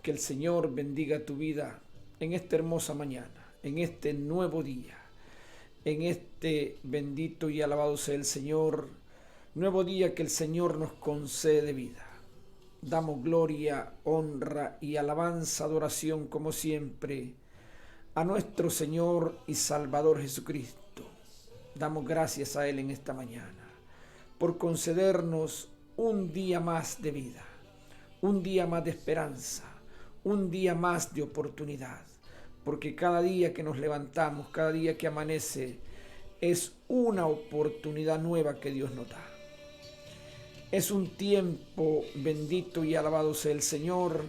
Que el Señor bendiga tu vida en esta hermosa mañana, en este nuevo día, en este bendito y alabado sea el Señor, nuevo día que el Señor nos concede vida. Damos gloria, honra y alabanza, adoración como siempre a nuestro Señor y Salvador Jesucristo. Damos gracias a Él en esta mañana por concedernos un día más de vida, un día más de esperanza, un día más de oportunidad, porque cada día que nos levantamos, cada día que amanece, es una oportunidad nueva que Dios nos da. Es un tiempo bendito y alabado sea el Señor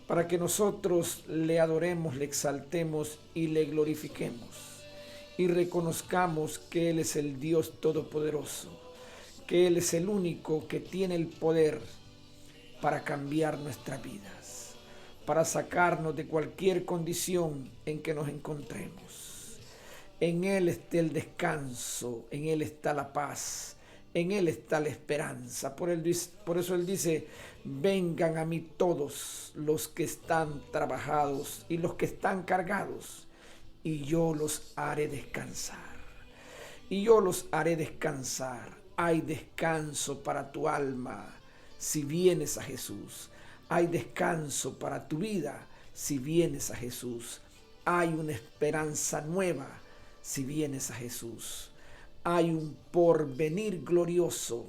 para que nosotros le adoremos, le exaltemos y le glorifiquemos y reconozcamos que Él es el Dios Todopoderoso, que Él es el único que tiene el poder para cambiar nuestras vidas, para sacarnos de cualquier condición en que nos encontremos. En Él está el descanso, en Él está la paz, en Él está la esperanza. Por eso Él dice, vengan a mí todos los que están trabajados y los que están cargados, y yo los haré descansar. Y yo los haré descansar. Hay descanso para tu alma si vienes a Jesús. Hay descanso para tu vida si vienes a Jesús. Hay una esperanza nueva si vienes a Jesús. Hay un porvenir glorioso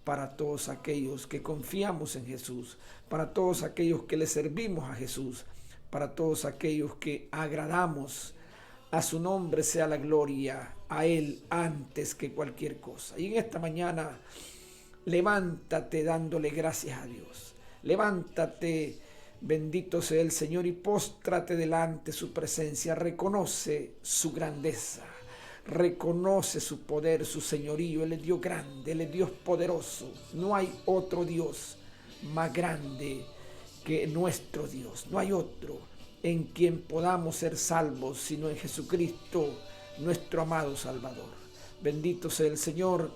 para todos aquellos que confiamos en Jesús, para todos aquellos que le servimos a Jesús, para todos aquellos que agradamos a su nombre sea la gloria, a Él antes que cualquier cosa. Y en esta mañana, levántate dándole gracias a Dios. Levántate, bendito sea el Señor, y póstrate delante de su presencia. Reconoce su grandeza, reconoce su poder, su señorío. Él es Dios grande, Él es Dios poderoso. No hay otro Dios más grande que nuestro Dios. No hay otro en quien podamos ser salvos, sino en Jesucristo, nuestro amado Salvador. Bendito sea el Señor.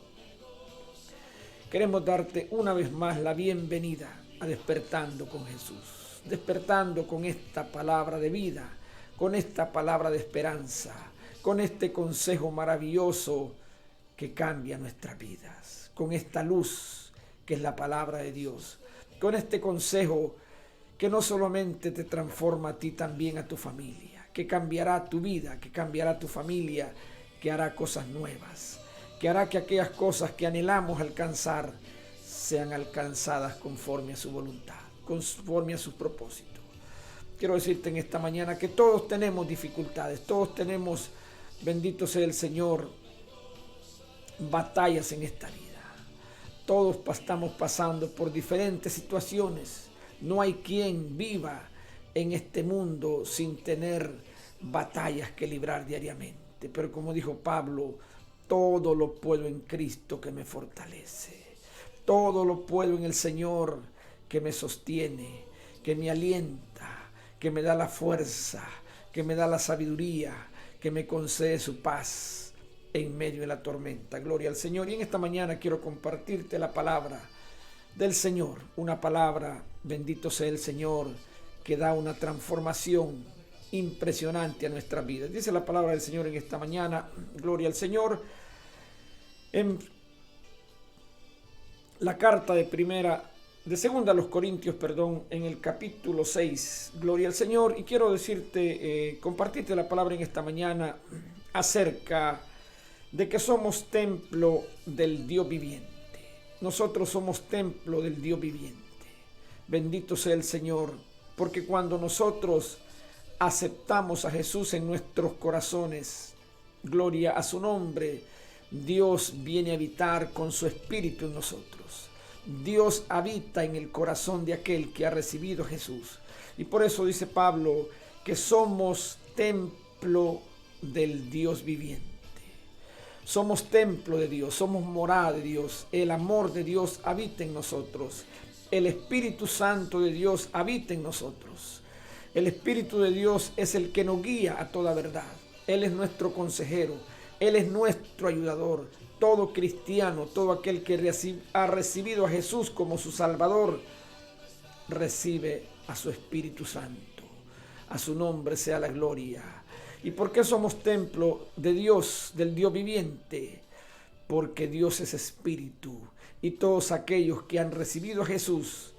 Queremos darte una vez más la bienvenida a Despertando con Jesús. Despertando con esta palabra de vida, con esta palabra de esperanza, con este consejo maravilloso que cambia nuestras vidas, con esta luz que es la palabra de Dios, con este consejo que no solamente te transforma a ti, también a tu familia, que cambiará tu vida, que cambiará tu familia, que hará cosas nuevas, que hará que aquellas cosas que anhelamos alcanzar sean alcanzadas conforme a su voluntad, conforme a sus propósitos. Quiero decirte en esta mañana que todos tenemos dificultades, todos tenemos, bendito sea el Señor, batallas en esta vida. Todos estamos pasando por diferentes situaciones. No hay quien viva en este mundo sin tener batallas que librar diariamente. Pero como dijo Pablo, todo lo puedo en Cristo que me fortalece. Todo lo puedo en el Señor que me sostiene, que me alienta, que me da la fuerza, que me da la sabiduría, que me concede su paz en medio de la tormenta. Gloria al Señor. Y en esta mañana quiero compartirte la palabra del Señor, una palabra, bendito sea el Señor, que da una transformación impresionante a nuestras vidas. Dice la palabra del Señor en esta mañana, gloria al Señor, en la carta de segunda a los Corintios, en el capítulo 6, gloria al Señor, y quiero decirte, compartirte la palabra en esta mañana acerca de que somos templo del Dios viviente. Nosotros somos templo del Dios viviente. Bendito sea el Señor, porque cuando nosotros aceptamos a Jesús en nuestros corazones, gloria a su nombre, Dios viene a habitar con su espíritu en nosotros. Dios habita en el corazón de aquel que ha recibido a Jesús. Y por eso dice Pablo que somos templo del Dios viviente. Somos templo de Dios, somos morada de Dios. El amor de Dios habita en nosotros. El Espíritu Santo de Dios habita en nosotros. El Espíritu de Dios es el que nos guía a toda verdad. Él es nuestro consejero. Él es nuestro ayudador. Todo cristiano, todo aquel que ha recibido a Jesús como su Salvador, recibe a su Espíritu Santo. A su nombre sea la gloria. ¿Y por qué somos templo de Dios, del Dios viviente? Porque Dios es Espíritu y todos aquellos que han recibido a Jesús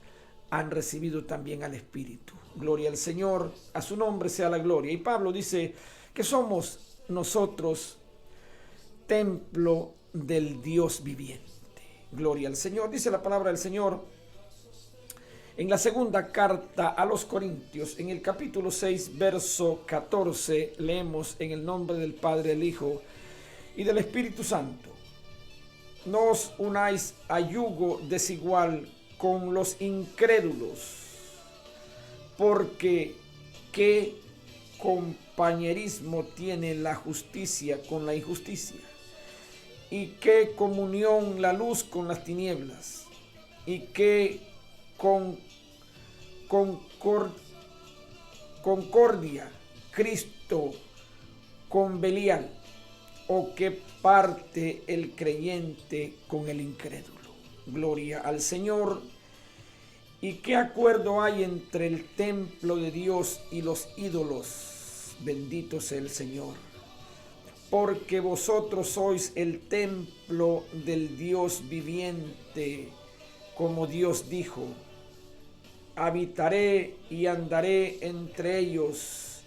han recibido también al Espíritu. Gloria al Señor, a su nombre sea la gloria. Y Pablo dice que somos nosotros templo del Dios viviente. Gloria al Señor. Dice la palabra del Señor en la segunda carta a los Corintios, en el capítulo 6, verso 14, leemos: en el nombre del Padre, del Hijo y del Espíritu Santo. No os unáis a yugo desigual con los incrédulos, porque ¿qué compañerismo tiene la justicia con la injusticia? ¿Y qué comunión la luz con las tinieblas? ¿Y qué concordia Cristo con Belial? ¿O qué parte el creyente con el incrédulo? Gloria al Señor. ¿Y qué acuerdo hay entre el templo de Dios y los ídolos? Bendito sea el Señor. Porque vosotros sois el templo del Dios viviente, como Dios dijo: habitaré y andaré entre ellos,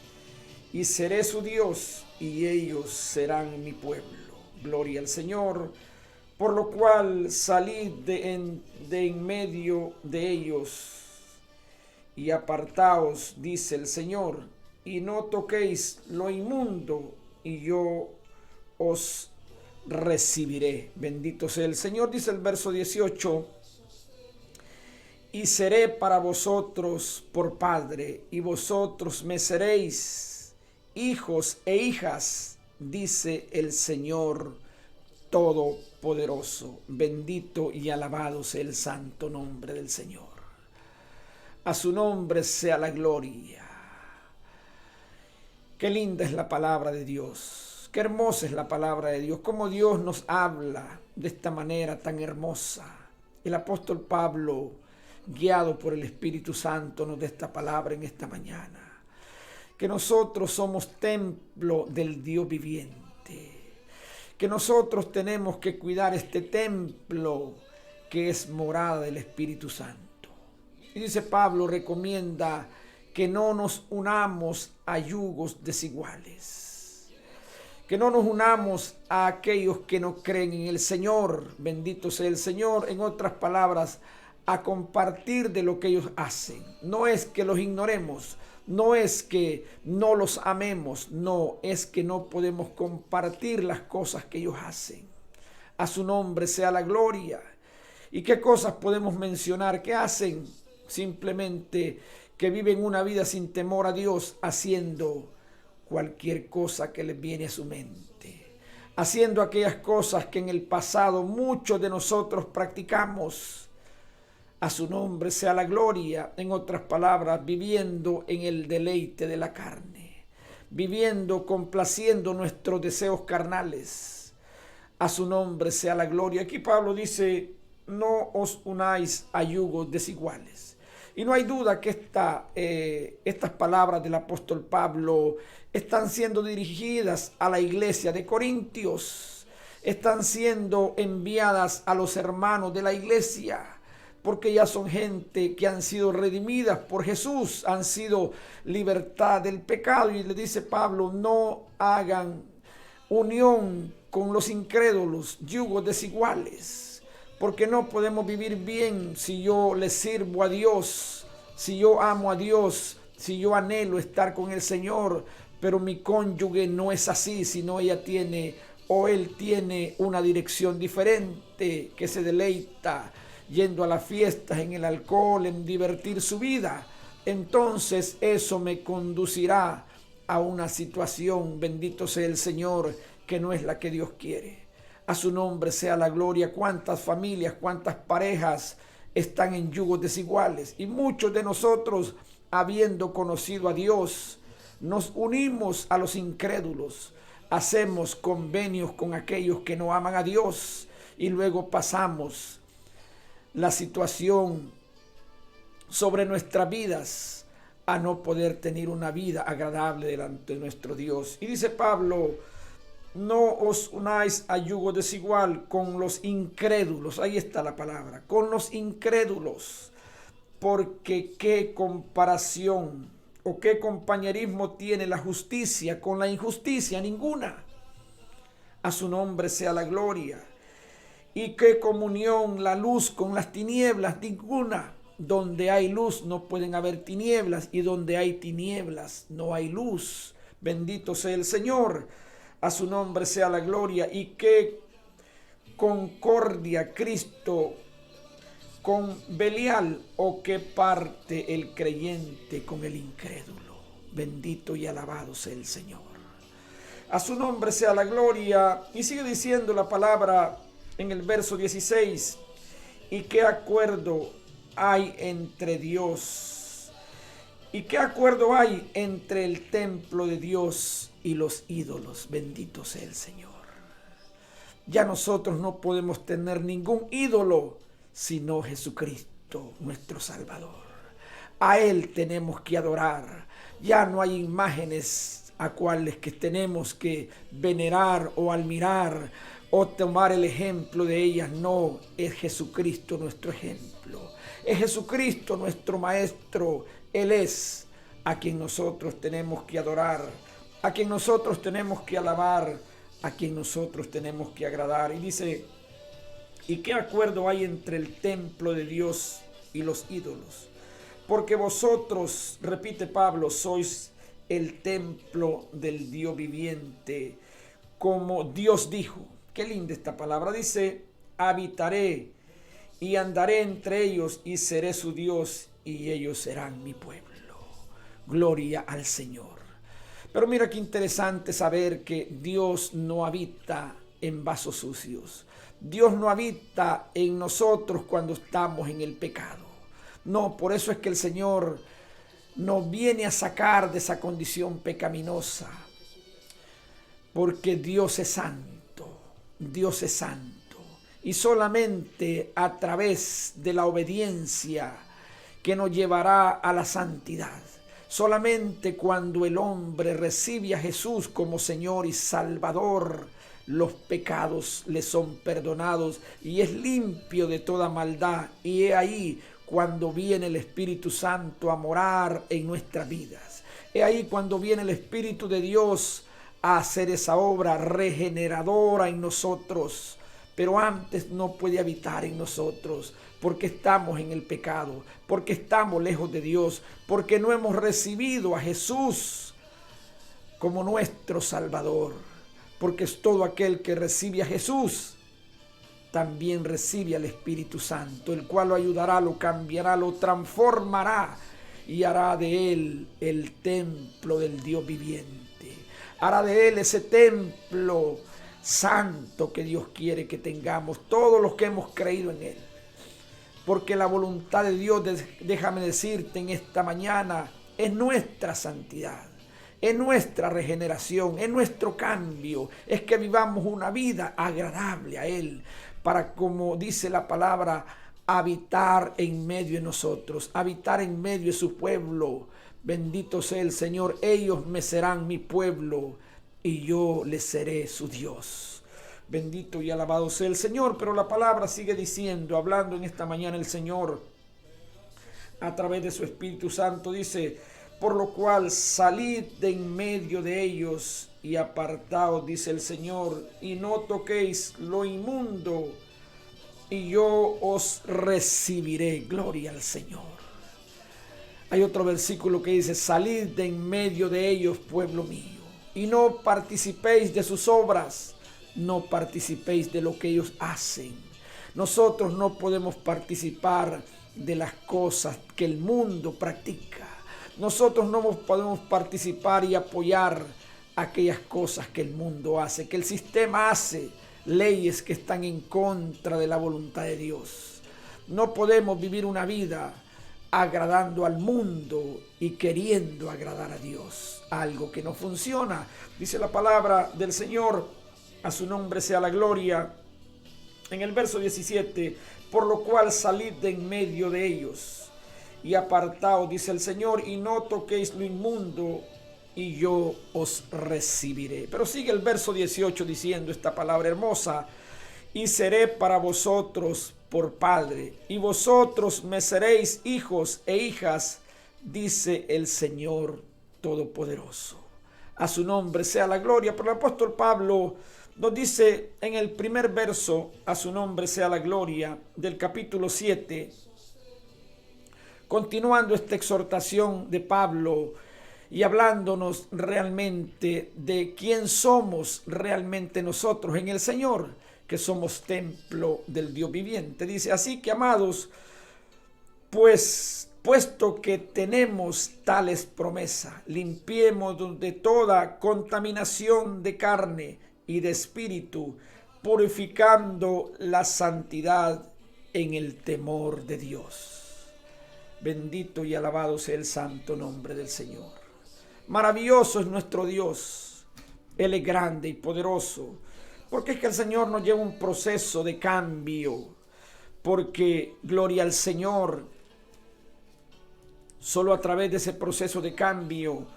y seré su Dios, y ellos serán mi pueblo. Gloria al Señor. Por lo cual salid de en medio de ellos y apartaos, dice el Señor, y no toquéis lo inmundo, y yo os recibiré. Bendito sea el Señor. Dice el verso 18: y seré para vosotros por padre, y vosotros me seréis hijos e hijas, dice el Señor Todopoderoso. Bendito y alabado sea el santo nombre del Señor. A su nombre sea la gloria. Qué linda es la palabra de Dios. Qué hermosa es la palabra de Dios. Cómo Dios nos habla de esta manera tan hermosa. El apóstol Pablo, guiado por el Espíritu Santo, nos da esta palabra en esta mañana. Que nosotros somos templo del Dios viviente. Que nosotros tenemos que cuidar este templo que es morada del Espíritu Santo. Y dice Pablo, recomienda que no nos unamos a yugos desiguales. Que no nos unamos a aquellos que no creen en el Señor. Bendito sea el Señor. En otras palabras, a compartir de lo que ellos hacen. No es que los ignoremos, no es que no los amemos, no, es que no podemos compartir las cosas que ellos hacen. A su nombre sea la gloria. ¿Y qué cosas podemos mencionar que hacen? Simplemente que viven una vida sin temor a Dios, haciendo cualquier cosa que les viene a su mente, haciendo aquellas cosas que en el pasado muchos de nosotros practicamos. A su nombre sea la gloria. En otras palabras, viviendo en el deleite de la carne, viviendo complaciendo nuestros deseos carnales. A su nombre sea la gloria. Aquí Pablo dice: no os unáis a yugos desiguales. Y no hay duda que estas palabras del apóstol Pablo están siendo dirigidas a la iglesia de Corintios, están siendo enviadas a los hermanos de la iglesia, porque ya son gente que han sido redimidas por Jesús, han sido libertad del pecado. Y le dice Pablo: no hagan unión con los incrédulos, yugos desiguales, porque no podemos vivir bien si yo le sirvo a Dios, si yo amo a Dios, si yo anhelo estar con el Señor, pero mi cónyuge no es así, sino ella tiene o él tiene una dirección diferente, que se deleita yendo a las fiestas, en el alcohol, en divertir su vida. Entonces eso me conducirá a una situación, bendito sea el Señor, que no es la que Dios quiere. A su nombre sea la gloria. Cuántas familias, cuántas parejas están en yugos desiguales. Y muchos de nosotros, habiendo conocido a Dios, nos unimos a los incrédulos. Hacemos convenios con aquellos que no aman a Dios y luego pasamos la situación sobre nuestras vidas a no poder tener una vida agradable delante de nuestro Dios. Y dice Pablo, no os unáis a yugo desigual con los incrédulos. Ahí está la palabra, con los incrédulos. Porque qué comparación o qué compañerismo tiene la justicia con la injusticia, ninguna. A su nombre sea la gloria. Y qué comunión la luz con las tinieblas, ninguna. Donde hay luz no pueden haber tinieblas, y donde hay tinieblas no hay luz. Bendito sea el Señor, a su nombre sea la gloria. Y qué concordia Cristo con Belial, o qué parte el creyente con el incrédulo. Bendito y alabado sea el Señor. A su nombre sea la gloria. Y sigue diciendo la palabra en el verso 16. ¿Y qué acuerdo hay entre Dios? ¿Y qué acuerdo hay entre el templo de Dios y los ídolos? Bendito sea el Señor. Ya nosotros no podemos tener ningún ídolo sino Jesucristo, nuestro Salvador. A Él tenemos que adorar. Ya no hay imágenes a cuales que tenemos que venerar o admirar o tomar el ejemplo de ellas. No, es Jesucristo nuestro ejemplo. Es Jesucristo nuestro Maestro. Él es a quien nosotros tenemos que adorar, a quien nosotros tenemos que alabar, a quien nosotros tenemos que agradar. Y dice, ¿y qué acuerdo hay entre el templo de Dios y los ídolos? Porque vosotros, repite Pablo, sois el templo del Dios viviente, como Dios dijo. Qué linda esta palabra. Dice, habitaré y andaré entre ellos y seré su Dios y ellos serán mi pueblo. Gloria al Señor. Pero mira qué interesante saber que Dios no habita en vasos sucios. Dios no habita en nosotros cuando estamos en el pecado. No, por eso es que el Señor nos viene a sacar de esa condición pecaminosa. Porque Dios es santo. Dios es santo. Y solamente a través de la obediencia que nos llevará a la santidad. Solamente cuando el hombre recibe a Jesús como Señor y Salvador, los pecados le son perdonados y es limpio de toda maldad. Y he ahí cuando viene el Espíritu Santo a morar en nuestras vidas. He ahí cuando viene el Espíritu de Dios a hacer esa obra regeneradora en nosotros. Pero antes no puede habitar en nosotros porque estamos en el pecado, porque estamos lejos de Dios, porque no hemos recibido a Jesús como nuestro Salvador. Porque es todo aquel que recibe a Jesús, también recibe al Espíritu Santo, el cual lo ayudará, lo cambiará, lo transformará y hará de él el templo del Dios viviente. Hará de él ese templo santo que Dios quiere que tengamos, todos los que hemos creído en él. Porque la voluntad de Dios, déjame decirte en esta mañana, es nuestra santidad. Es nuestra regeneración, es nuestro cambio, es que vivamos una vida agradable a Él, para, como dice la palabra, habitar en medio de nosotros, habitar en medio de su pueblo. Bendito sea el Señor, ellos me serán mi pueblo y yo les seré su Dios. Bendito y alabado sea el Señor, pero la palabra sigue diciendo, hablando en esta mañana el Señor, a través de su Espíritu Santo, dice, por lo cual salid de en medio de ellos y apartaos, dice el Señor, y no toquéis lo inmundo, y yo os recibiré. Gloria al Señor. Hay otro versículo que dice, salid de en medio de ellos, pueblo mío, y no participéis de sus obras, no participéis de lo que ellos hacen. Nosotros no podemos participar de las cosas que el mundo practica. Nosotros no podemos participar y apoyar aquellas cosas que el mundo hace, que el sistema hace, leyes que están en contra de la voluntad de Dios. No podemos vivir una vida agradando al mundo y queriendo agradar a Dios, algo que no funciona. Dice la palabra del Señor, a su nombre sea la gloria, en el verso 17, por lo cual salid de en medio de ellos y apartaos, dice el Señor, y no toquéis lo inmundo, y yo os recibiré. Pero sigue el verso 18 diciendo esta palabra hermosa: y seré para vosotros por padre, y vosotros me seréis hijos e hijas, dice el Señor Todopoderoso. A su nombre sea la gloria. Pero el apóstol Pablo nos dice en el primer verso, a su nombre sea la gloria, del capítulo 7, continuando esta exhortación de Pablo y hablándonos realmente de quién somos realmente nosotros en el Señor, que somos templo del Dios viviente. Dice: así que, amados, pues puesto que tenemos tales promesas, limpiemos de toda contaminación de carne y de espíritu, purificando la santidad en el temor de Dios. Bendito y alabado sea el santo nombre del Señor. Maravilloso es nuestro Dios. Él es grande y poderoso, porque es que el Señor nos lleva un proceso de cambio, porque gloria al Señor, solo a través de ese proceso de cambio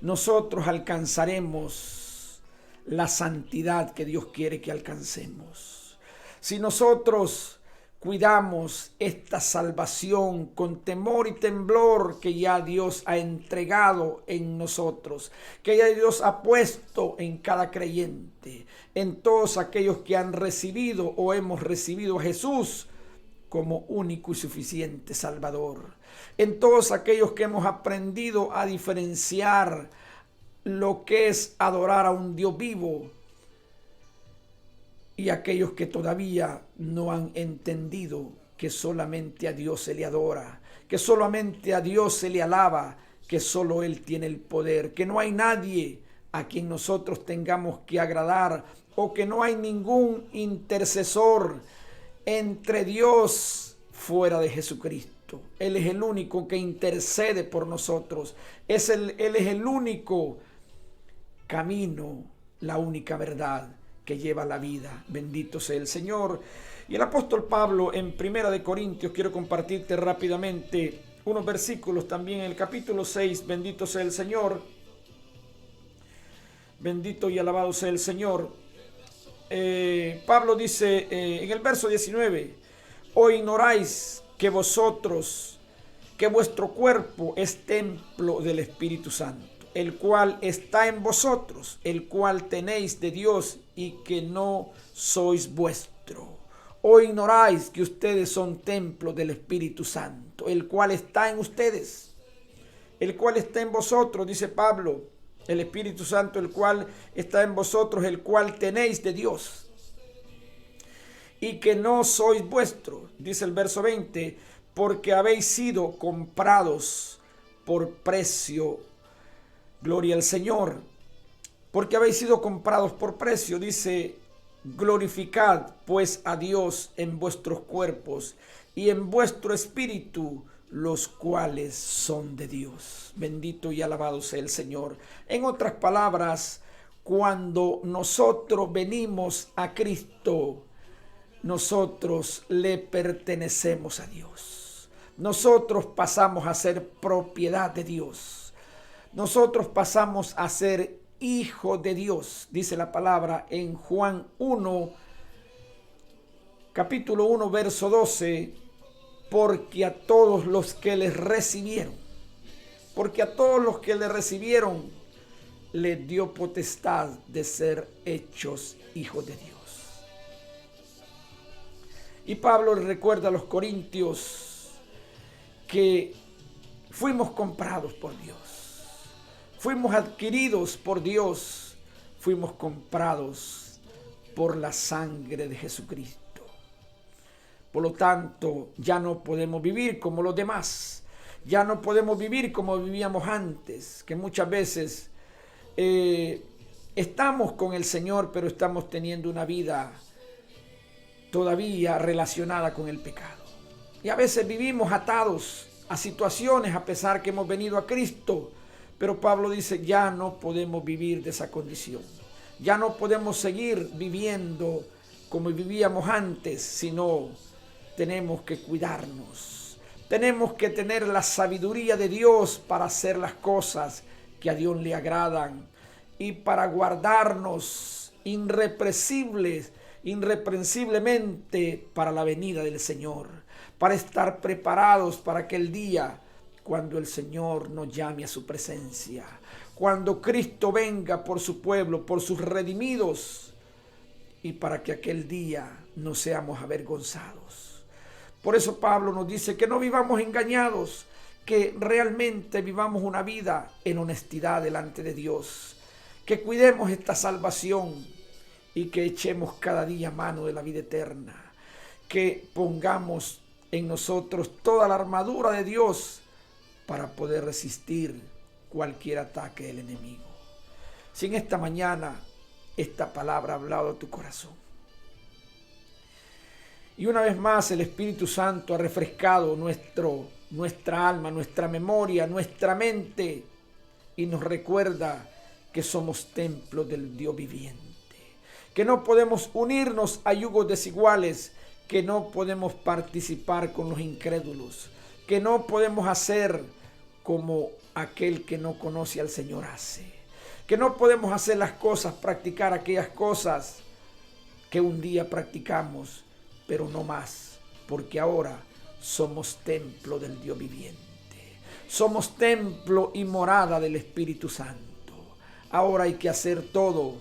nosotros alcanzaremos la santidad que Dios quiere que alcancemos. Si nosotros cuidamos esta salvación con temor y temblor que ya Dios ha entregado en nosotros, que ya Dios ha puesto en cada creyente, en todos aquellos que han recibido o hemos recibido a Jesús como único y suficiente Salvador, en todos aquellos que hemos aprendido a diferenciar lo que es adorar a un Dios vivo, y aquellos que todavía no han entendido que solamente a Dios se le adora, que solamente a Dios se le alaba, que solo Él tiene el poder, que no hay nadie a quien nosotros tengamos que agradar, o que no hay ningún intercesor entre Dios fuera de Jesucristo. Él es el único que intercede por nosotros. Él es el único camino, la única verdad que lleva la vida. Bendito sea el Señor. Y el apóstol Pablo en Primera de Corintios, quiero compartirte rápidamente unos versículos también en el capítulo 6, bendito sea el Señor. Bendito y alabado sea el Señor. Pablo dice en el verso 19: ¿o ignoráis que vuestro cuerpo es templo del Espíritu Santo, el cual está en vosotros, el cual tenéis de Dios, y que no sois vuestro? ¿O ignoráis que ustedes son templo del Espíritu Santo, el cual está en ustedes, el cual está en vosotros? Dice Pablo, el Espíritu Santo, el cual está en vosotros, el cual tenéis de Dios, y que no sois vuestro. Dice el verso 20: porque habéis sido comprados por precio. Gloria al Señor. Porque habéis sido comprados por precio. Dice: glorificad pues a Dios en vuestros cuerpos y en vuestro espíritu, los cuales son de Dios. Bendito y alabado sea el Señor. En otras palabras, cuando nosotros venimos a Cristo, nosotros le pertenecemos a Dios. Nosotros pasamos a ser propiedad de Dios. Nosotros pasamos a ser hijos de Dios. Dice la palabra en Juan 1, capítulo 1, verso 12: porque a todos los que les recibieron, les dio potestad de ser hechos hijos de Dios. Y Pablo le recuerda a los corintios que fuimos comprados por Dios, fuimos adquiridos por Dios, fuimos comprados por la sangre de Jesucristo. Por lo tanto, ya no podemos vivir como los demás, ya no podemos vivir como vivíamos antes, que muchas veces estamos con el Señor, pero estamos teniendo una vida todavía relacionada con el pecado. Y a veces vivimos atados a situaciones a pesar que hemos venido a Cristo. Pero Pablo dice: ya no podemos vivir de esa condición. Ya no podemos seguir viviendo como vivíamos antes, sino tenemos que cuidarnos. Tenemos que tener la sabiduría de Dios para hacer las cosas que a Dios le agradan y para guardarnos irreprensiblemente para la venida del Señor, para estar preparados para aquel día cuando el Señor nos llame a su presencia, cuando Cristo venga por su pueblo, por sus redimidos, y para que aquel día no seamos avergonzados. Por eso Pablo nos dice que no vivamos engañados, que realmente vivamos una vida en honestidad delante de Dios, que cuidemos esta salvación y que echemos cada día mano de la vida eterna, que pongamos en nosotros toda la armadura de Dios para poder resistir cualquier ataque del enemigo. Si en esta mañana esta palabra ha hablado a tu corazón y una vez más el Espíritu Santo ha refrescado nuestra alma, nuestra memoria, nuestra mente y nos recuerda que somos templos del Dios viviente, que no podemos unirnos a yugos desiguales, que no podemos participar con los incrédulos, que no podemos hacer como aquel que no conoce al Señor hace, que no podemos hacer las cosas, practicar aquellas cosas que un día practicamos, pero no más, porque ahora somos templo del Dios viviente, somos templo y morada del Espíritu Santo. Ahora hay que hacer todo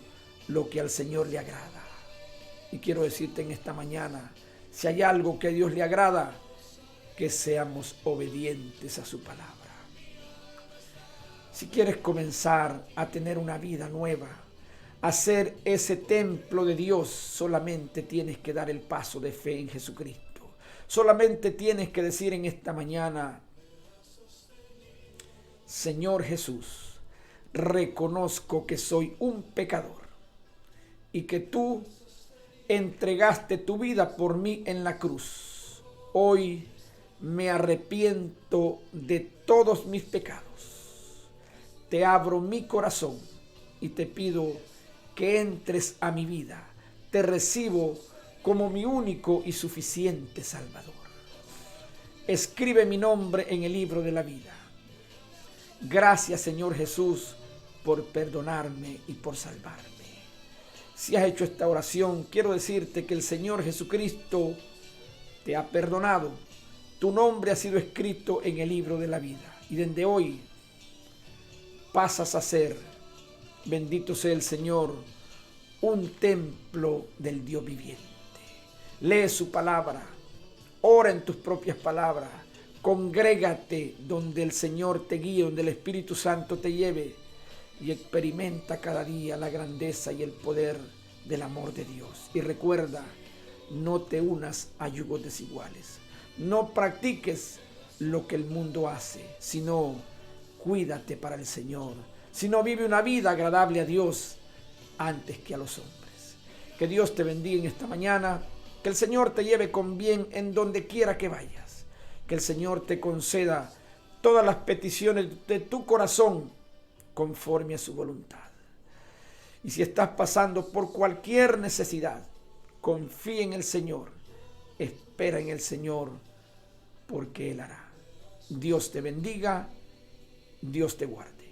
lo que al Señor le agrada. Y quiero decirte en esta mañana, si hay algo que a Dios le agrada, que seamos obedientes a su palabra. Si quieres comenzar a tener una vida nueva, a ser ese templo de Dios, solamente tienes que dar el paso de fe en Jesucristo. Solamente tienes que decir en esta mañana: Señor Jesús, reconozco que soy un pecador y que tú entregaste tu vida por mí en la cruz. Hoy me arrepiento de todos mis pecados. Te abro mi corazón y te pido que entres a mi vida. Te recibo como mi único y suficiente Salvador. Escribe mi nombre en el libro de la vida. Gracias, Señor Jesús, por perdonarme y por salvarme. Si has hecho esta oración, quiero decirte que el Señor Jesucristo te ha perdonado. Tu nombre ha sido escrito en el libro de la vida. Y desde hoy pasas a ser, bendito sea el Señor, un templo del Dios viviente. Lee su palabra, ora en tus propias palabras, congrégate donde el Señor te guíe, donde el Espíritu Santo te lleve, y experimenta cada día la grandeza y el poder del amor de Dios. Y recuerda, no te unas a yugos desiguales. No practiques lo que el mundo hace, sino cuídate para el Señor. Sino vive una vida agradable a Dios antes que a los hombres. Que Dios te bendiga en esta mañana. Que el Señor te lleve con bien en donde quiera que vayas. Que el Señor te conceda todas las peticiones de tu corazón conforme a su voluntad. Y si estás pasando por cualquier necesidad, confía en el Señor, espera en el Señor, porque Él hará. Dios te bendiga, Dios te guarde.